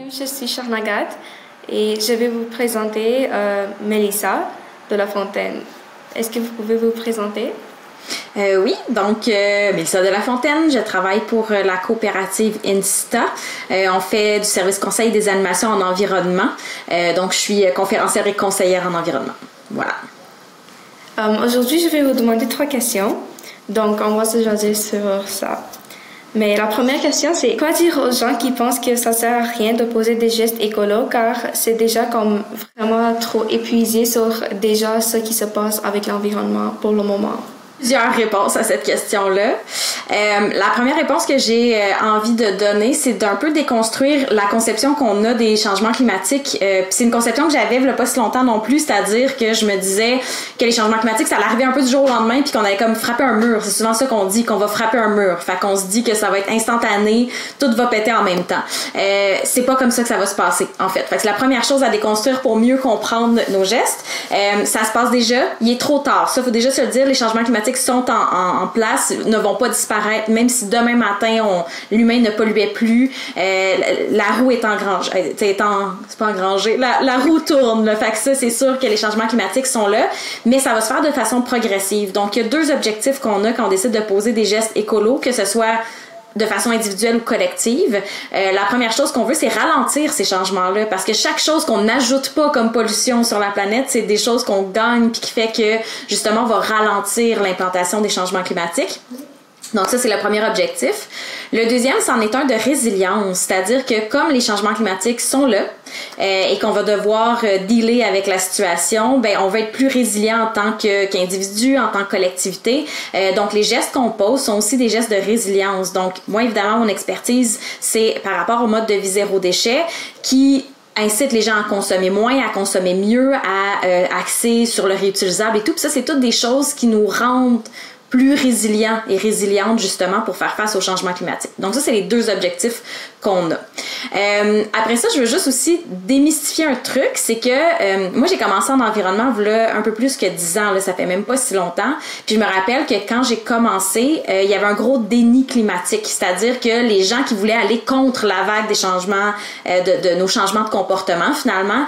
Je suis Charnagat et je vais vous présenter Mélissa de La Fontaine. Est-ce que vous pouvez vous présenter? Oui, donc Mélissa de La Fontaine, je travaille pour la coopérative INSTA. On fait du service conseil des animations en environnement. Donc je suis conférencière et conseillère en environnement. Voilà. Aujourd'hui, je vais vous demander 3 questions. Donc on va se jaser sur ça. Mais la première question, c'est quoi dire aux gens qui pensent que ça sert à rien de poser des gestes écolos car c'est déjà comme vraiment trop épuisé sur déjà ce qui se passe avec l'environnement pour le moment? Plusieurs réponses à cette question-là. La première réponse que j'ai envie de donner, c'est d'un peu déconstruire la conception qu'on a des changements climatiques. C'est une conception que j'avais il y a pas si longtemps non plus, c'est-à-dire que je me disais que les changements climatiques, ça allait arriver un peu du jour au lendemain puis qu'on allait comme frapper un mur. C'est souvent ça qu'on dit, qu'on va frapper un mur. Fait qu'on se dit que ça va être instantané, tout va péter en même temps. C'est pas comme ça que ça va se passer, en fait. Fait que c'est la première chose à déconstruire pour mieux comprendre nos gestes. Ça se passe déjà, il est trop tard. Ça, faut déjà se le dire, les changements climatiques sont en place, ne vont pas disparaître, même si demain matin l'humain ne polluait plus, la roue est engrangée, c'est pas engrangée, la roue tourne, là, fait que ça c'est sûr que les changements climatiques sont là, mais ça va se faire de façon progressive. Donc il y a 2 objectifs qu'on a quand on décide de poser des gestes écolos, que ce soit de façon individuelle ou collective. La première chose qu'on veut, c'est ralentir ces changements-là, parce que chaque chose qu'on n'ajoute pas comme pollution sur la planète, c'est des choses qu'on gagne puis qui fait que, justement, on va ralentir l'implantation des changements climatiques. Donc ça, c'est le premier objectif. Le deuxième, c'en est un de résilience, c'est-à-dire que comme les changements climatiques sont là et qu'on va devoir dealer avec la situation, ben on va être plus résilient en tant qu'individu, en tant que collectivité. Donc les gestes qu'on pose sont aussi des gestes de résilience. Donc moi, évidemment, mon expertise, c'est par rapport au mode de vie zéro déchet qui incite les gens à consommer moins, à consommer mieux, à axer sur le réutilisable et tout. Puis ça, c'est toutes des choses qui nous rendent plus résilients et résilientes justement pour faire face au changement climatique. Donc ça, c'est les 2 objectifs qu'on a. Après ça, je veux juste aussi démystifier un truc, c'est que moi, j'ai commencé en environnement là, un peu plus que 10 ans, là, ça fait même pas si longtemps. Puis je me rappelle que quand j'ai commencé, il y avait un gros déni climatique, c'est-à-dire que les gens qui voulaient aller contre la vague des changements, de nos changements de comportement, finalement,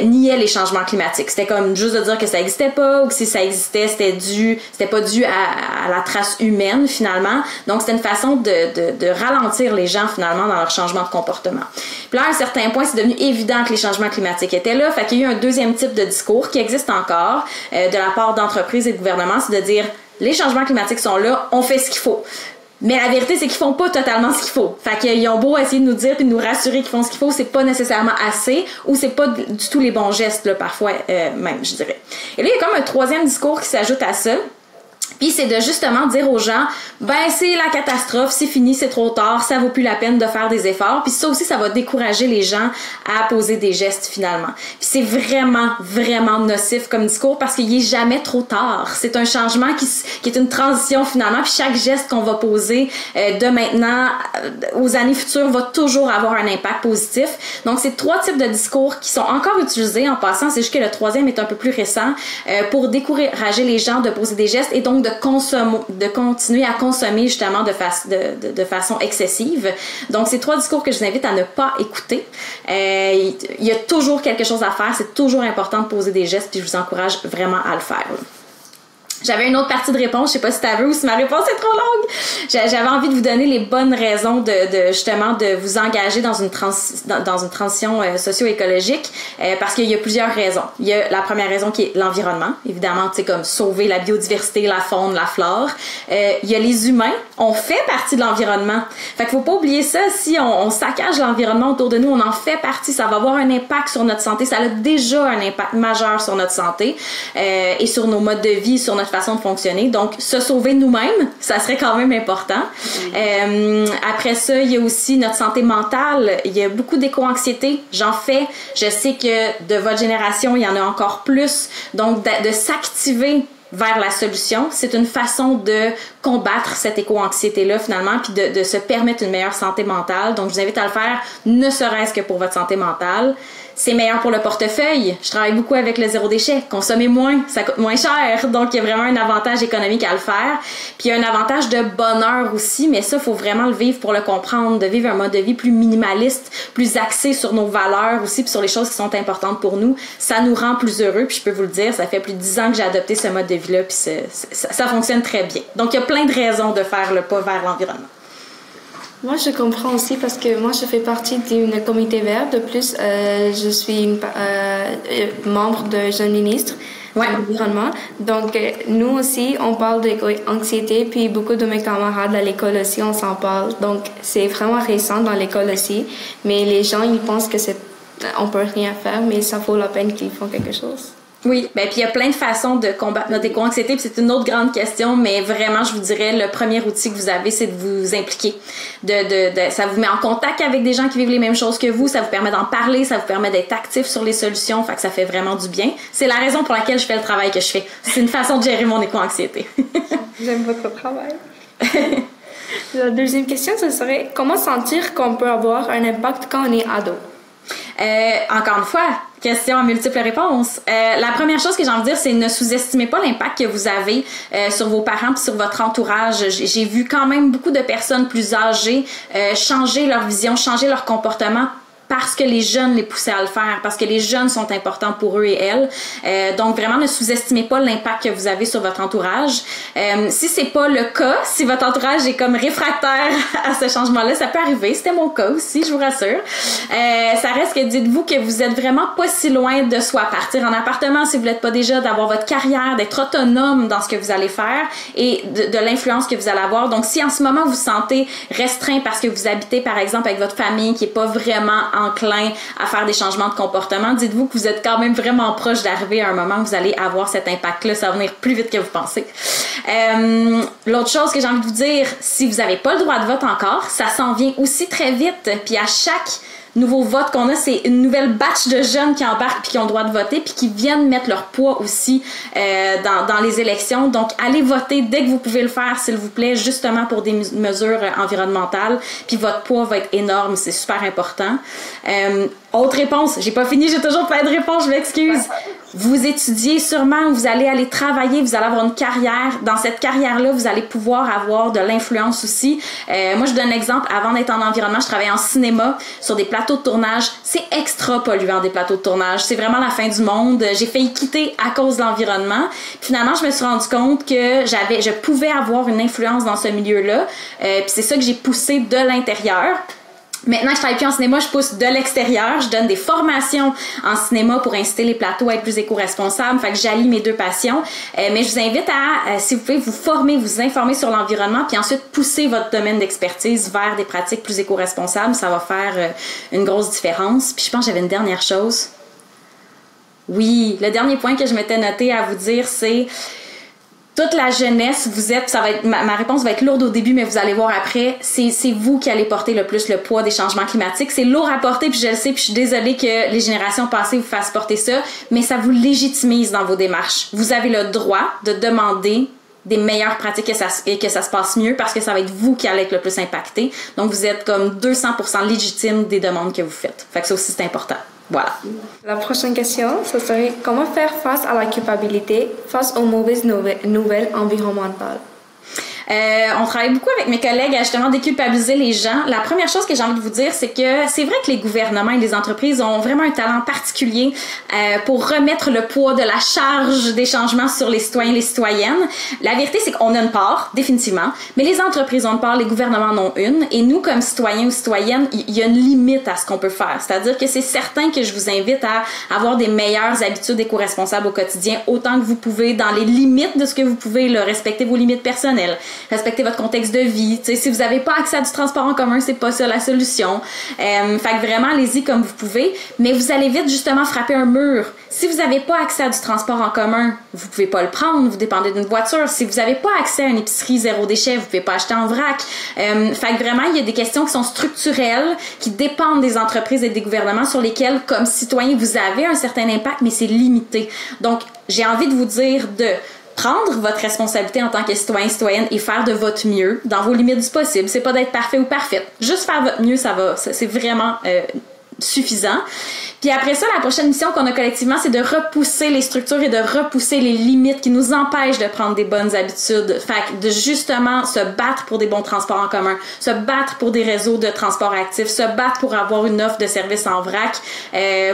niaient les changements climatiques. C'était comme juste de dire que ça existait pas, ou que si ça existait, c'était pas dû à la trace humaine, finalement. Donc, c'était une façon de ralentir les gens, finalement, dans leur changement de comportement. Puis là, à un certain point, c'est devenu évident que les changements climatiques étaient là. Fait qu'il y a eu un deuxième type de discours qui existe encore de la part d'entreprises et de gouvernements, c'est de dire les changements climatiques sont là, on fait ce qu'il faut. Mais la vérité, c'est qu'ils font pas totalement ce qu'il faut. Fait qu'ils ont beau essayer de nous dire puis de nous rassurer qu'ils font ce qu'il faut, c'est pas nécessairement assez ou c'est pas du tout les bons gestes, là, parfois, même, je dirais. Et là, il y a comme un troisième discours qui s'ajoute à ça. Puis c'est de justement dire aux gens, ben c'est la catastrophe, c'est fini, c'est trop tard, ça vaut plus la peine de faire des efforts. Puis ça aussi, ça va décourager les gens à poser des gestes finalement. Puis c'est vraiment, vraiment nocif comme discours parce qu'il est jamais trop tard. C'est un changement qui est une transition finalement. Puis chaque geste qu'on va poser de maintenant aux années futures va toujours avoir un impact positif. Donc c'est 3 types de discours qui sont encore utilisés en passant. C'est juste que le troisième est un peu plus récent pour décourager les gens de poser des gestes et donc de continuer à consommer justement de façon excessive. Donc, c'est 3 discours que je vous invite à ne pas écouter. Il y a toujours quelque chose à faire. C'est toujours important de poser des gestes puis je vous encourage vraiment à le faire. J'avais une autre partie de réponse, je sais pas si t'as vu ou si ma réponse est trop longue. J'avais envie de vous donner les bonnes raisons de justement de vous engager dans une transition socio-écologique parce qu'il y a plusieurs raisons. Il y a la première raison qui est l'environnement, évidemment, tu sais, comme sauver la biodiversité, la faune, la flore. Il y a les humains, on fait partie de l'environnement. Fait qu'il faut pas oublier ça, si on saccage l'environnement autour de nous, on en fait partie, ça va avoir un impact sur notre santé, ça a déjà un impact majeur sur notre santé et sur nos modes de vie, sur notre façon de fonctionner. Donc, se sauver nous-mêmes, ça serait quand même important. Après ça, il y a aussi notre santé mentale. Il y a beaucoup d'éco-anxiété. J'en fais. Je sais que de votre génération, il y en a encore plus. Donc, de s'activer vers la solution, c'est une façon de combattre cette éco-anxiété-là finalement, puis de se permettre une meilleure santé mentale. Donc, je vous invite à le faire, ne serait-ce que pour votre santé mentale. C'est meilleur pour le portefeuille. Je travaille beaucoup avec le zéro déchet. Consommer moins, ça coûte moins cher. Donc, il y a vraiment un avantage économique à le faire. Puis, il y a un avantage de bonheur aussi, mais ça, il faut vraiment le vivre pour le comprendre, de vivre un mode de vie plus minimaliste, plus axé sur nos valeurs aussi, puis sur les choses qui sont importantes pour nous. Ça nous rend plus heureux, puis je peux vous le dire, ça fait plus de 10 ans que j'ai adopté ce mode de vie-là, puis ça fonctionne très bien. Donc, il y a plein de raisons de faire le pas vers l'environnement. Moi, je comprends aussi parce que moi, je fais partie d'une comité verte. De plus, je suis membre de Jeune Ministre de l'Environnement. Donc, nous aussi, on parle d'anxiété, puis beaucoup de mes camarades à l'école aussi, on s'en parle. Donc, c'est vraiment récent dans l'école aussi. Mais les gens, ils pensent que on peut rien faire, mais ça vaut la peine qu'ils font quelque chose. Oui, ben puis il y a plein de façons de combattre notre éco-anxiété, puis c'est une autre grande question, mais vraiment, je vous dirais, le premier outil que vous avez, c'est de vous impliquer. Ça vous met en contact avec des gens qui vivent les mêmes choses que vous, ça vous permet d'en parler, ça vous permet d'être actif sur les solutions, fait que ça fait vraiment du bien. C'est la raison pour laquelle je fais le travail que je fais. C'est une façon de gérer mon éco-anxiété. J'aime votre travail. La deuxième question, ce serait comment sentir qu'on peut avoir un impact quand on est ado? Encore une fois, question à multiples réponses. La première chose que j'ai envie de dire, c'est ne sous-estimez pas l'impact que vous avez sur vos parents et sur votre entourage. J'ai vu quand même beaucoup de personnes plus âgées changer leur vision, changer leur comportement parce que les jeunes les poussaient à le faire, parce que les jeunes sont importants pour eux et elles. Donc vraiment, ne sous-estimez pas l'impact que vous avez sur votre entourage. Si c'est pas le cas, si votre entourage est comme réfractaire à ce changement-là, ça peut arriver. C'était mon cas aussi, je vous rassure. Ça reste que dites-vous que vous êtes vraiment pas si loin de soit partir en appartement si vous l'êtes pas déjà, d'avoir votre carrière, d'être autonome dans ce que vous allez faire et de l'influence que vous allez avoir. Donc si en ce moment vous vous sentez restreint parce que vous habitez par exemple avec votre famille qui est pas vraiment enclin à faire des changements de comportement, dites-vous que vous êtes quand même vraiment proche d'arriver à un moment où vous allez avoir cet impact-là. Ça va venir plus vite que vous pensez. L'autre chose que j'ai envie de vous dire, si vous n'avez pas le droit de vote encore, ça s'en vient aussi très vite. Puis à chaque nouveau vote qu'on a, c'est une nouvelle batch de jeunes qui embarquent puis qui ont le droit de voter puis qui viennent mettre leur poids aussi dans les élections. Donc, allez voter dès que vous pouvez le faire, s'il vous plaît, justement pour des mesures environnementales. Puis votre poids va être énorme, c'est super important. Autre réponse, j'ai pas fini, j'ai toujours pas de réponse, je m'excuse. Vous étudiez sûrement, vous allez aller travailler, vous allez avoir une carrière. Dans cette carrière-là, vous allez pouvoir avoir de l'influence aussi. Moi, je donne un exemple. Avant d'être en environnement, je travaillais en cinéma sur des plateaux de tournage. C'est extra polluant, des plateaux de tournage. C'est vraiment la fin du monde. J'ai failli quitter à cause de l'environnement. Finalement, je me suis rendu compte que je pouvais avoir une influence dans ce milieu-là. Puis c'est ça que j'ai poussé de l'intérieur. Maintenant que je travaille plus en cinéma, je pousse de l'extérieur. Je donne des formations en cinéma pour inciter les plateaux à être plus éco-responsables. Fait que j'allie mes deux passions. Mais je vous invite à, si vous pouvez, vous former, vous informer sur l'environnement, puis ensuite pousser votre domaine d'expertise vers des pratiques plus éco-responsables. Ça va faire une grosse différence. Puis je pense que j'avais une dernière chose. Oui, le dernier point que je m'étais noté à vous dire, c'est toute la jeunesse, vous êtes, ça va être, ma réponse va être lourde au début, mais vous allez voir après, c'est vous qui allez porter le plus le poids des changements climatiques. C'est lourd à porter, puis je le sais, puis je suis désolée que les générations passées vous fassent porter ça, mais ça vous légitimise dans vos démarches. Vous avez le droit de demander des meilleures pratiques et que ça se passe mieux parce que ça va être vous qui allez être le plus impacté. Donc, vous êtes comme 200% légitime des demandes que vous faites. Fait que ça aussi, c'est important. Voilà. La prochaine question, ce serait comment faire face à la culpabilité face aux mauvaises nouvelles environnementales? On travaille beaucoup avec mes collègues à justement déculpabiliser les gens. La première chose que j'ai envie de vous dire, c'est que c'est vrai que les gouvernements et les entreprises ont vraiment un talent particulier pour remettre le poids de la charge des changements sur les citoyens et les citoyennes. La vérité, c'est qu'on a une part, définitivement, mais les entreprises ont une part, les gouvernements en ont une, et nous, comme citoyens ou citoyennes, il y a une limite à ce qu'on peut faire. C'est-à-dire que c'est certain que je vous invite à avoir des meilleures habitudes éco-responsables au quotidien, autant que vous pouvez, dans les limites de ce que vous pouvez, là, respecter vos limites personnelles. Respectez votre contexte de vie. T'sais, si vous n'avez pas accès à du transport en commun, c'est pas ça la solution. Fait que vraiment, allez-y comme vous pouvez. Mais vous allez vite justement frapper un mur. Si vous n'avez pas accès à du transport en commun, vous pouvez pas le prendre. Vous dépendez d'une voiture. Si vous n'avez pas accès à une épicerie zéro déchet, vous pouvez pas acheter en vrac. Fait que vraiment, il y a des questions qui sont structurelles, qui dépendent des entreprises et des gouvernements sur lesquelles, comme citoyen, vous avez un certain impact, mais c'est limité. Donc, j'ai envie de vous dire de prendre votre responsabilité en tant que citoyen, citoyenne et faire de votre mieux dans vos limites du possible. C'est pas d'être parfait ou parfaite. Juste faire votre mieux, ça va. C'est vraiment suffisant. Puis après ça, la prochaine mission qu'on a collectivement, c'est de repousser les structures et de repousser les limites qui nous empêchent de prendre des bonnes habitudes. Fait que de justement se battre pour des bons transports en commun, se battre pour des réseaux de transport actifs, se battre pour avoir une offre de services en vrac,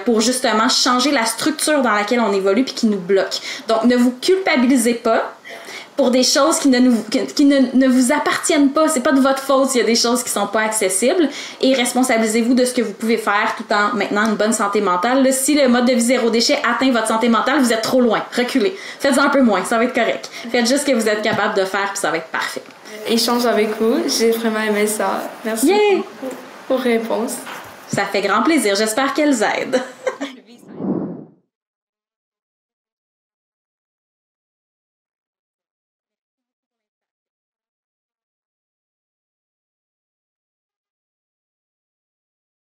pour justement changer la structure dans laquelle on évolue puis qui nous bloque. Donc, ne vous culpabilisez pas pour des choses qui ne vous appartiennent pas. C'est pas de votre faute s'il y a des choses qui sont pas accessibles, et responsabilisez-vous de ce que vous pouvez faire tout en maintenant une bonne santé mentale. Là, si le mode de vie zéro déchet atteint votre santé mentale, vous êtes trop loin. Reculez. Faites-en un peu moins, ça va être correct. Faites juste ce que vous êtes capable de faire puis ça va être parfait. Échange avec vous, j'ai vraiment aimé ça. Merci pour vos réponses. Ça fait grand plaisir. J'espère qu'elles aident.